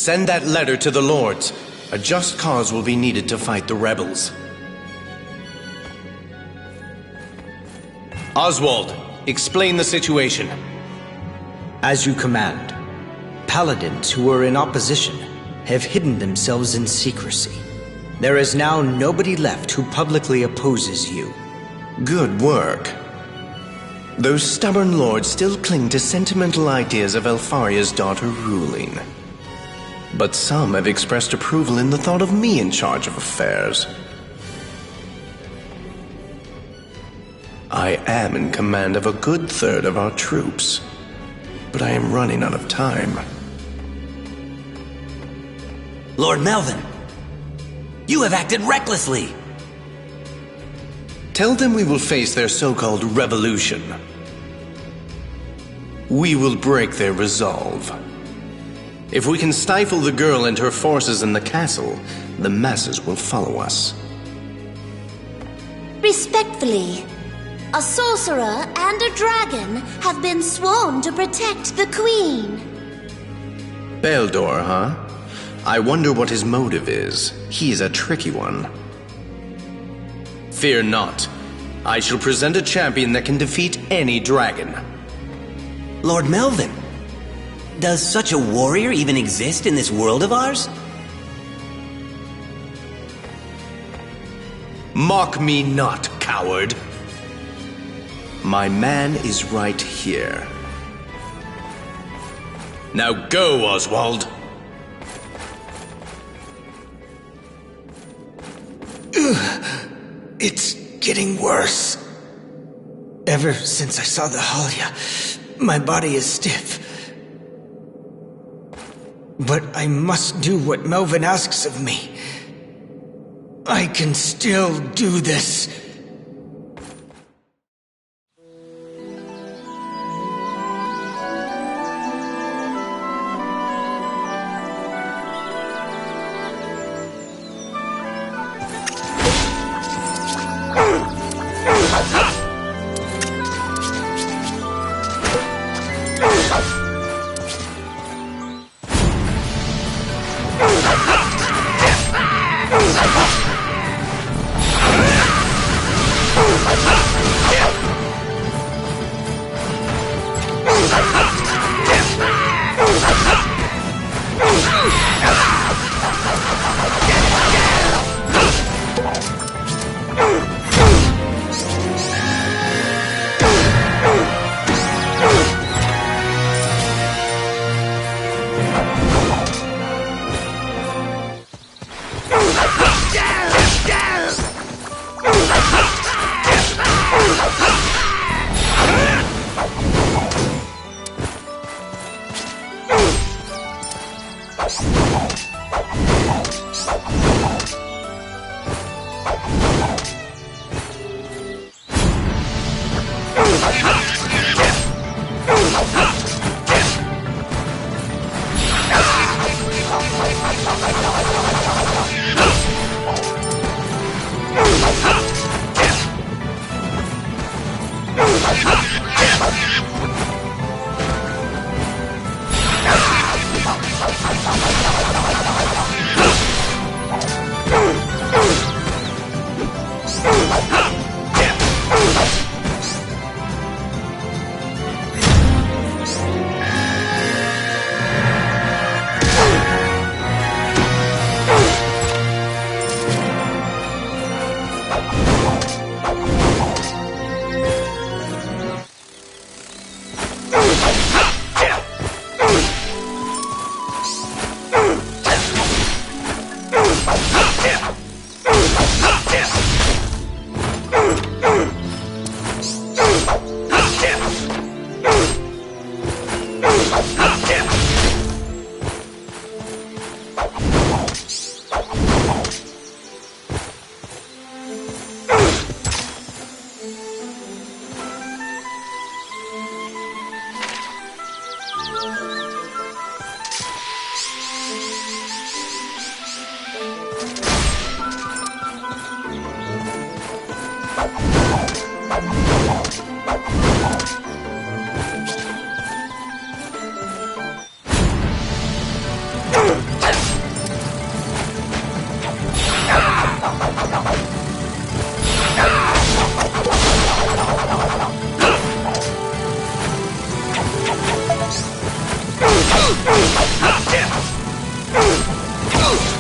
Send that letter to the lords. A just cause will be needed to fight the rebels. Oswald, explain the situation. As you command. Paladins who are in opposition have hidden themselves in secrecy. There is now nobody left who publicly opposes you. Good work. Those stubborn lords still cling to sentimental ideas of Leifthrasir's daughter ruling. But some have expressed approval in the thought of me in charge of affairs. I am in command of a good third of our troops, but I am running out of time. Lord Melvin, you have acted recklessly. Tell them we will face their so-called revolution. We will break their resolve. If we can stifle the girl and her forces in the castle, the masses will follow us. Respectfully, a sorcerer and a dragon have been sworn to protect the Queen. Beldor, huh? I wonder what his motive is. He's a tricky one. Fear not. I shall present a champion that can defeat any dragon. Lord Melvin, does such a warrior even exist in this world of ours? Mock me not, coward. My man is right here. Now go, Oswald. It's getting worse. Ever since I saw the Halia, my body is stiff. But I must do what Melvin asks of me. I can still do this.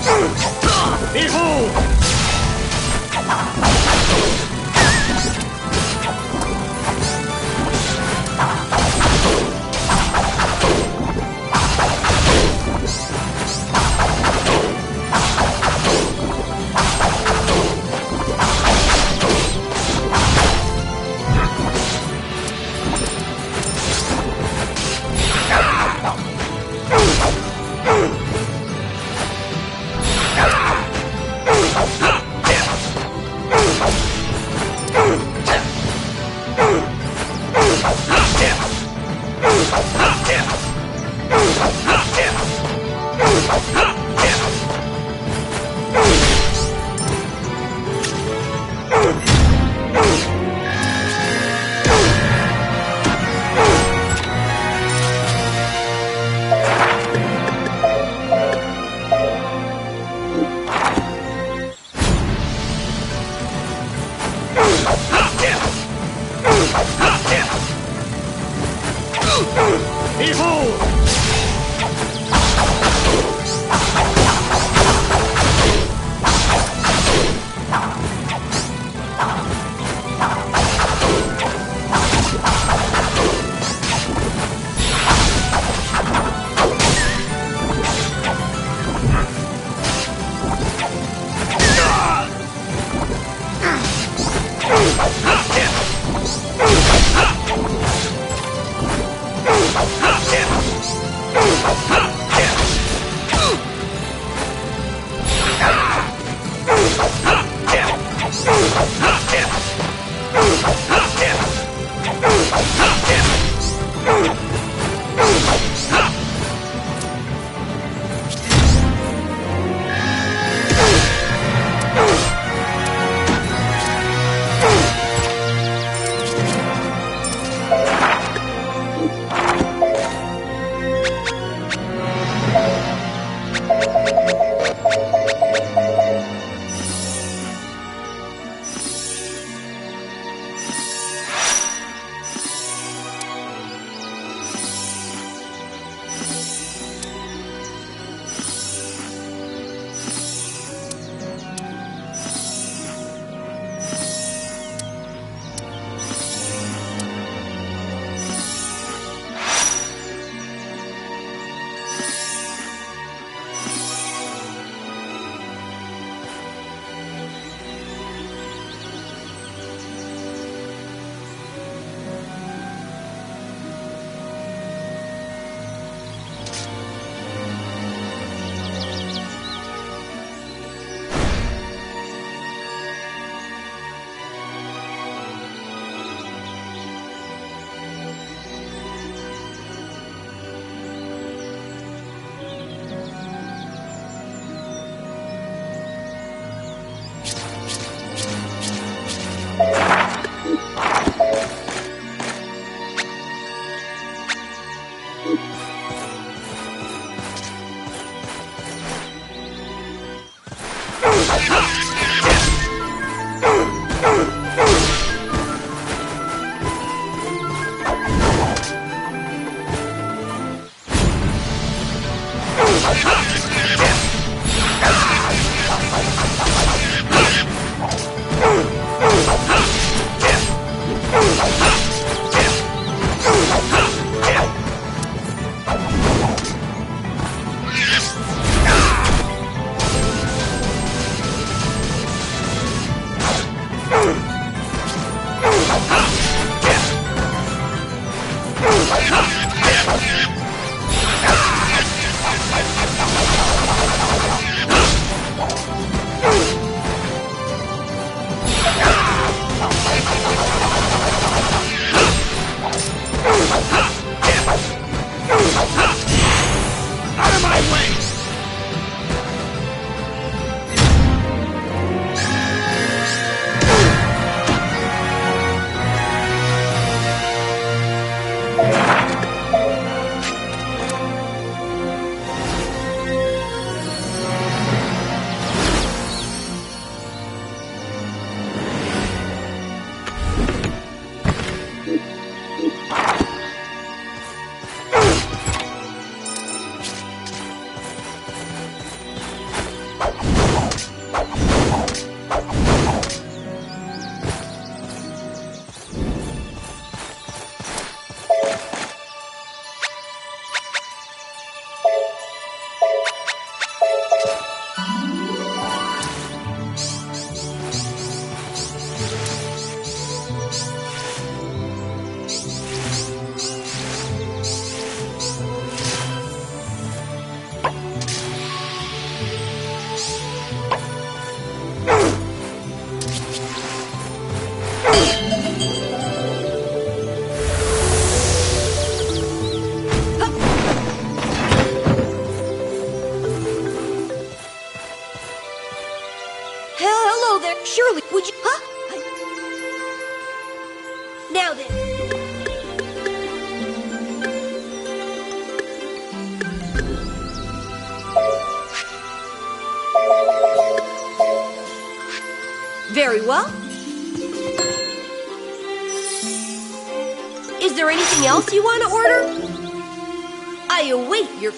Behold! Hello there. Surely, would you... Huh? Now then. Very well. Is there anything else you want to order? I await your...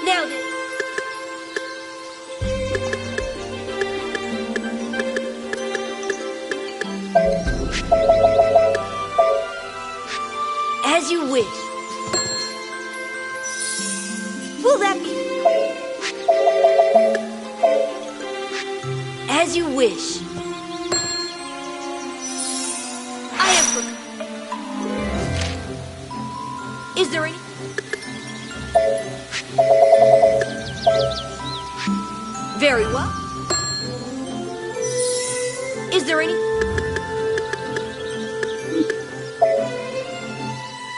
Now then. As you wish. Will that be? As you wish. I am for... Is there any... Very well. Is there any...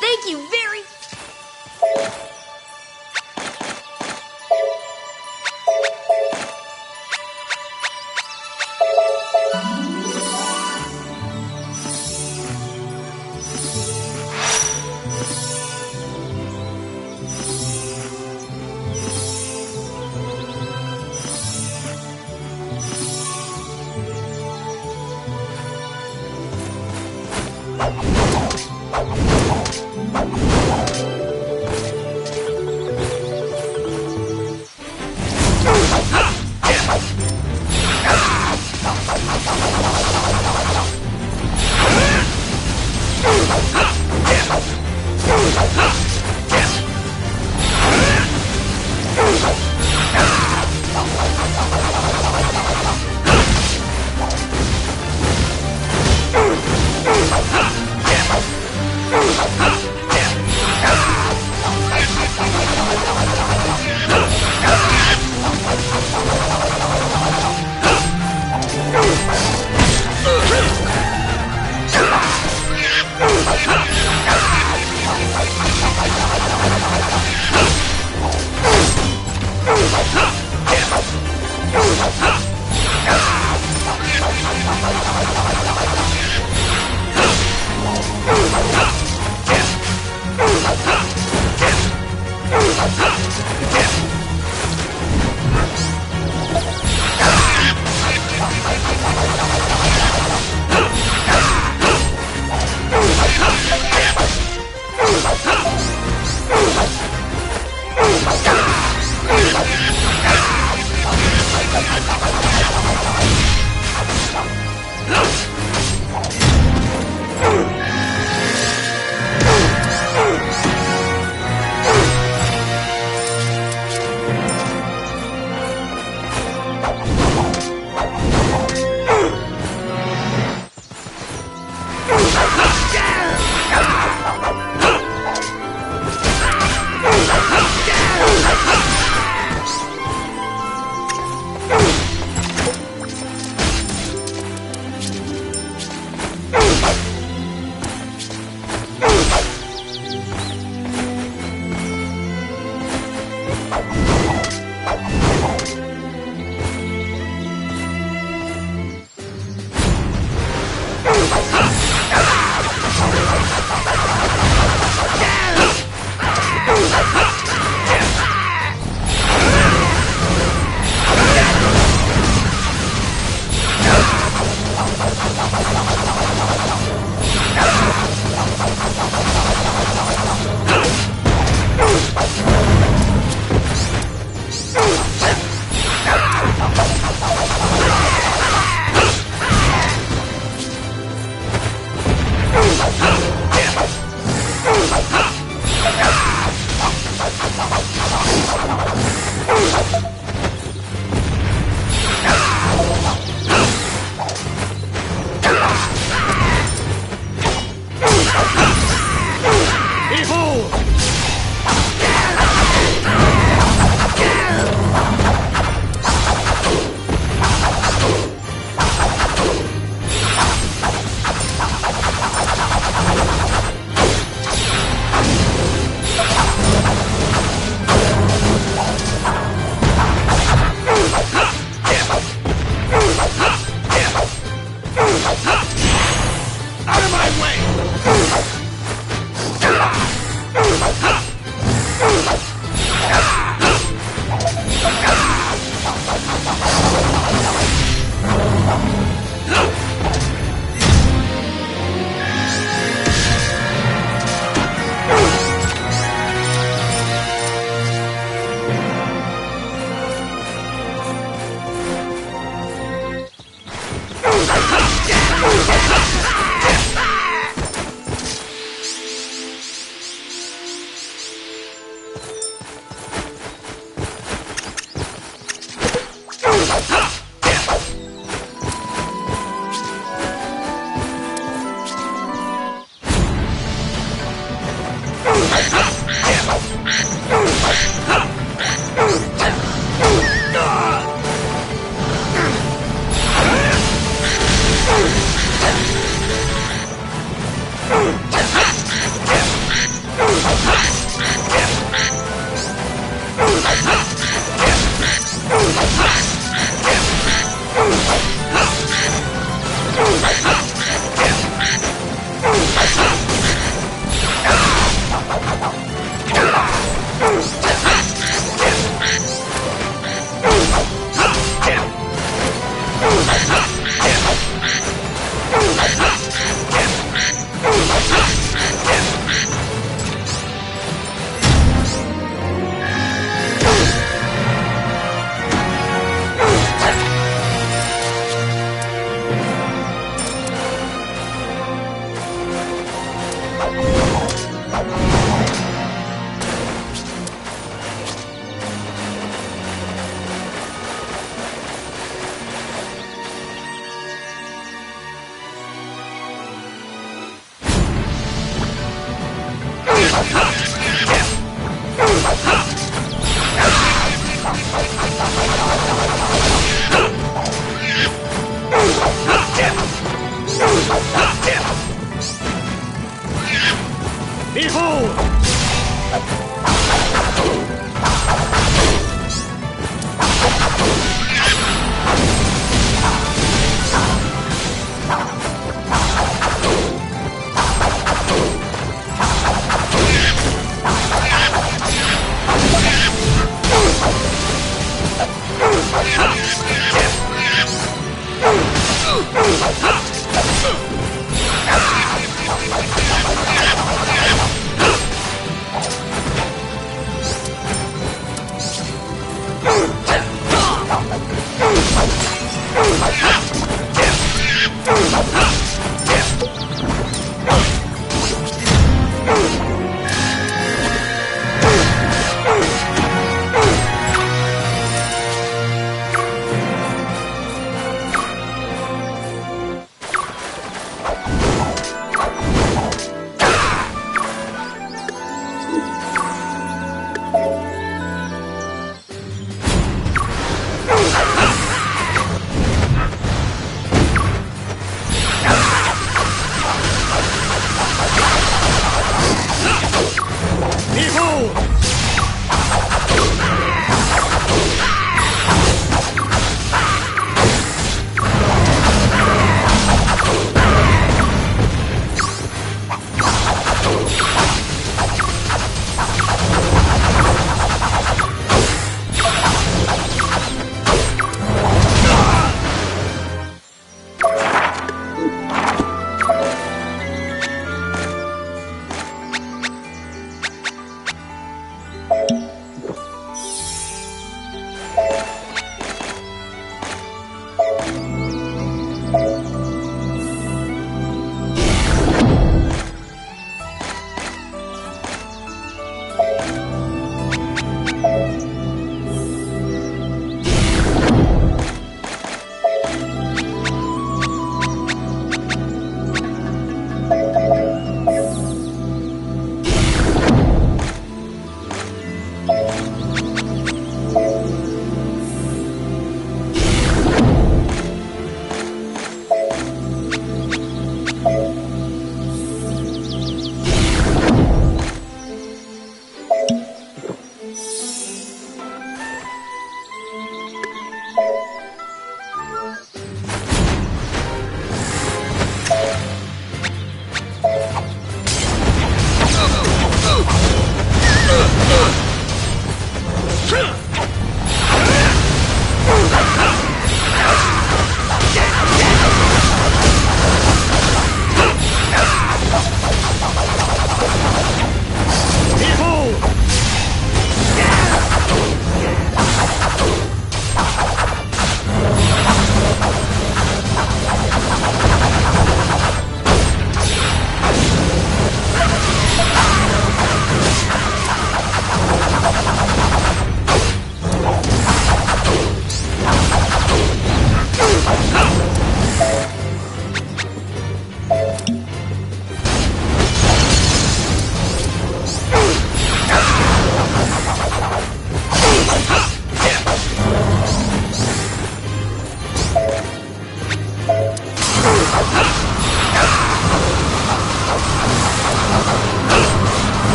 Thank you very...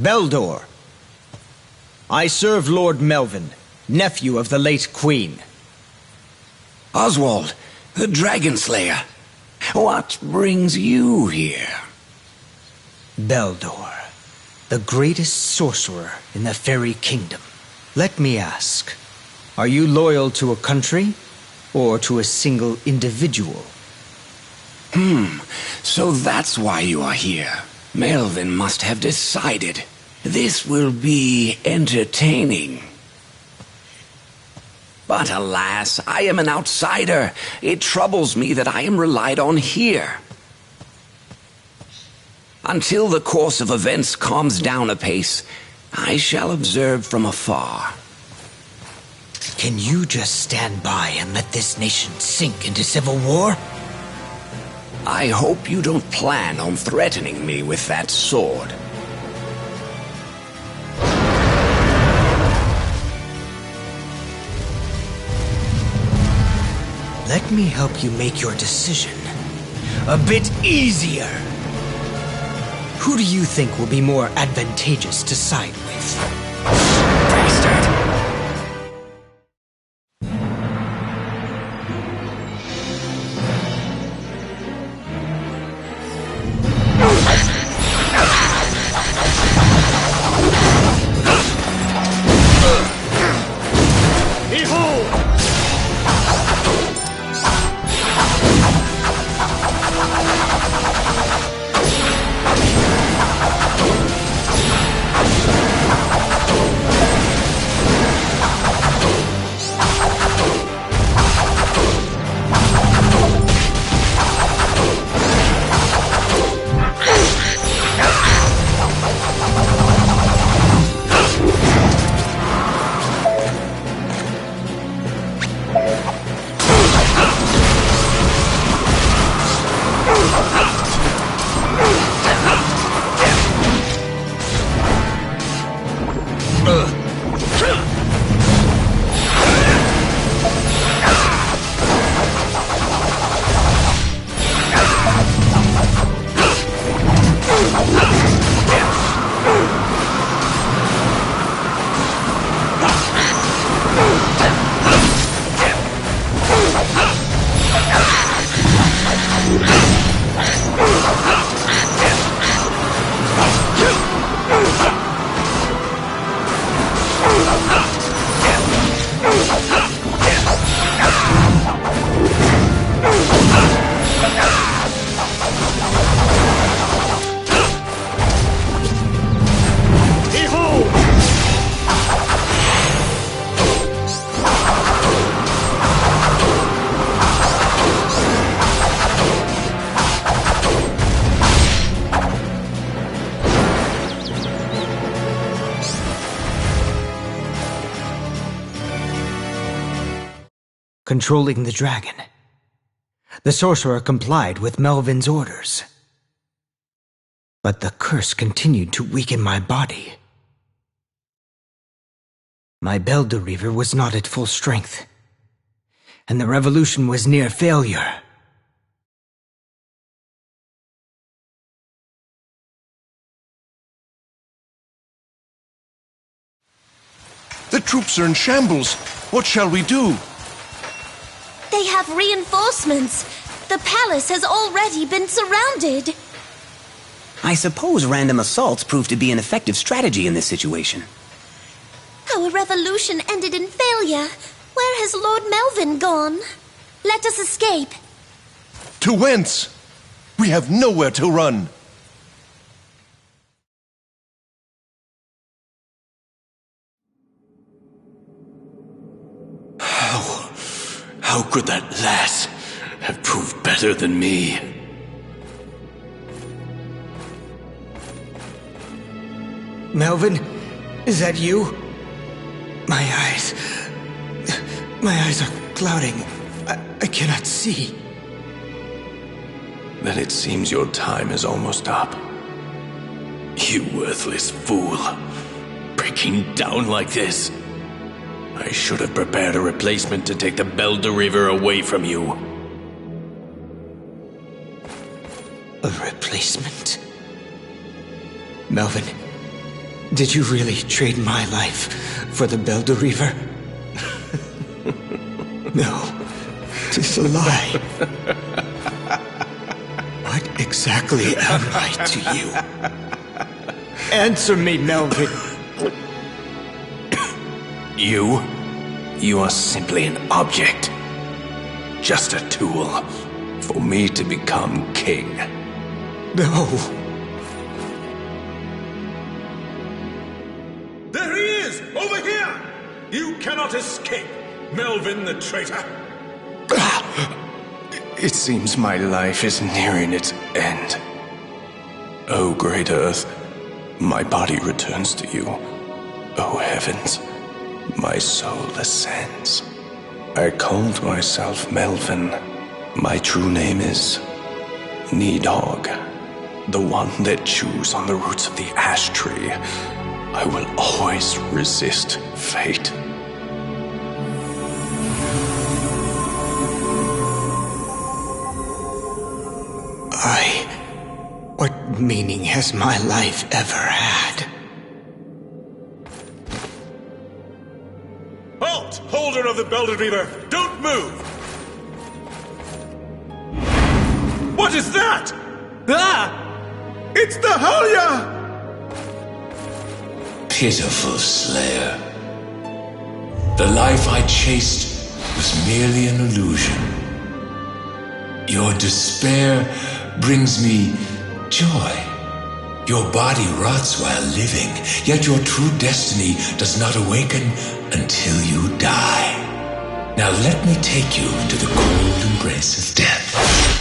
Beldor. I serve Lord Melvin, nephew of the late Queen. Oswald, the Dragon Slayer. What brings you here? Beldor, the greatest sorcerer in the Fairy Kingdom. Let me ask, Are you loyal to a country or to a single individual? So that's why you are here. Melvin must have decided. This will be entertaining. But alas, I am an outsider. It troubles me that I am relied on here. Until the course of events calms down a pace, I shall observe from afar. Can you just stand by and let this nation sink into civil war? I hope you don't plan on threatening me with that sword. Let me help you make your decision a bit easier. Who do you think will be more advantageous to side with? Bastard! Controlling the dragon. The sorcerer complied with Melvin's orders. But the curse continued to weaken my body. My Belder was not at full strength, and the revolution was near failure. The troops are in shambles. What shall we do? They have reinforcements. The palace has already been surrounded. I suppose random assaults prove to be an effective strategy in this situation. Our revolution ended in failure. Where has Lord Melvin gone? Let us escape. To whence? We have nowhere to run. How could that lass have proved better than me? Melvin, is that you? My eyes are clouding. I cannot see. Then it seems your time is almost up. You worthless fool. Breaking down like this. I should have prepared a replacement to take the Belder away from you. A replacement? Melvin, did you really trade my life for the Belder? No, it's a lie. What exactly am I to you? Answer me, Melvin. You? You are simply an object. Just a tool for me to become king. No. There he is! Over here! You cannot escape, Melvin the traitor! It seems my life is nearing its end. O great Earth, my body returns to you. O heavens, my soul ascends. I called myself Melvin. My true name is Needhog, the one that chews on the roots of the ash tree. I will always resist fate. What meaning has my life ever had? Halt! Holder of the Belted Reaver! Don't move! What is that? Ah! It's the Hulya! Pitiful slayer. The life I chased was merely an illusion. Your despair brings me joy. Your body rots while living, yet your true destiny does not awaken until you die. Now let me take you into the cold embrace of death.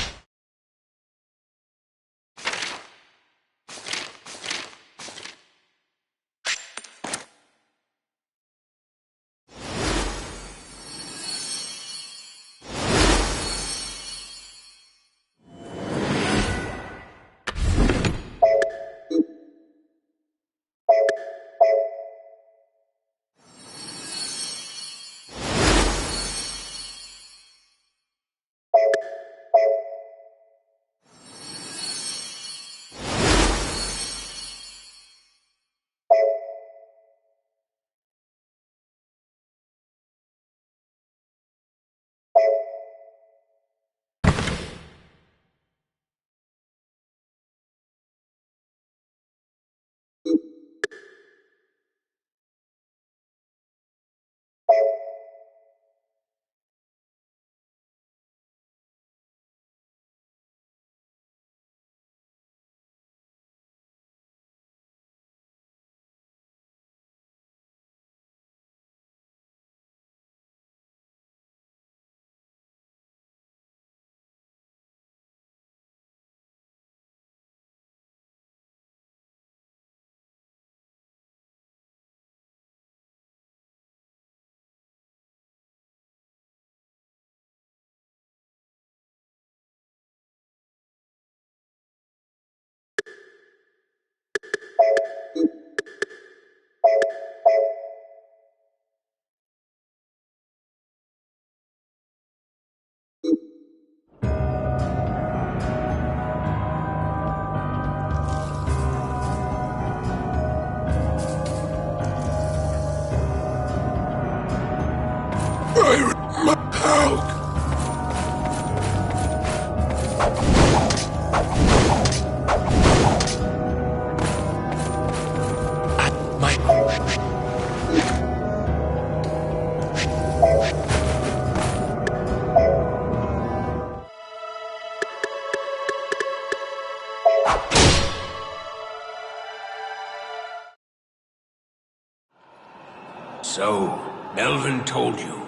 So, Melvin told you.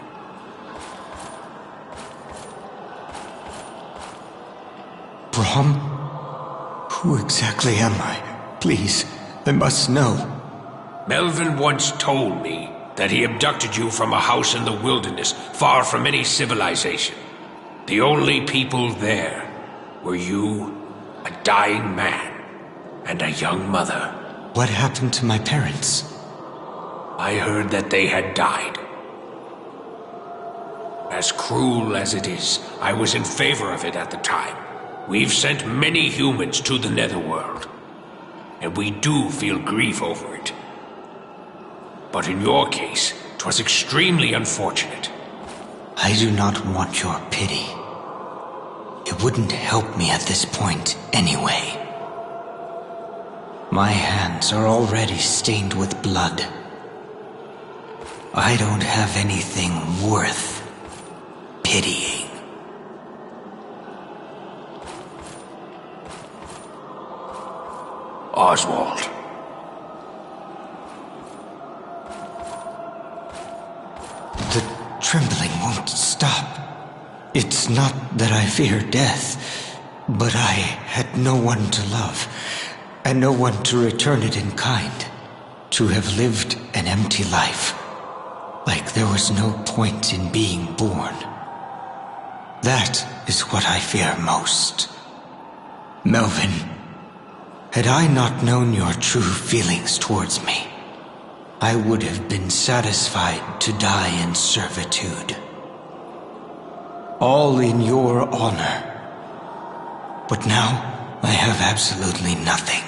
Brahm? Who exactly am I? Please, I must know. Melvin once told me that he abducted you from a house in the wilderness, far from any civilization. The only people there were you, a dying man, and a young mother. What happened to my parents? I heard that they had died. As cruel as it is, I was in favor of it at the time. We've sent many humans to the Netherworld, and we do feel grief over it. But in your case, 'twas extremely unfortunate. I do not want your pity. It wouldn't help me at this point anyway. My hands are already stained with blood. I don't have anything worth pitying. Oswald. The trembling won't stop. It's not that I fear death, but I had no one to love, and no one to return it in kind. To have lived an empty life, like there was no point in being born. That is what I fear most. Melvin, had I not known your true feelings towards me, I would have been satisfied to die in servitude. All in your honor. But now, I have absolutely nothing.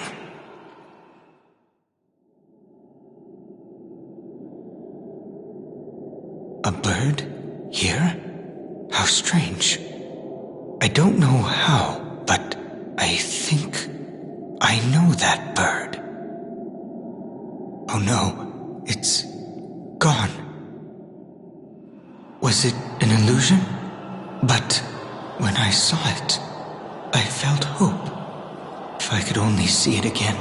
A bird? Here? How strange. I don't know how, but I think I know that bird. Oh no, it's gone. Was it an illusion? But when I saw it, I felt hope. If I could only see it again,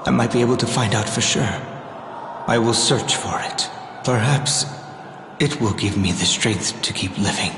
I might be able to find out for sure. I will search for it. Perhaps it will give me the strength to keep living.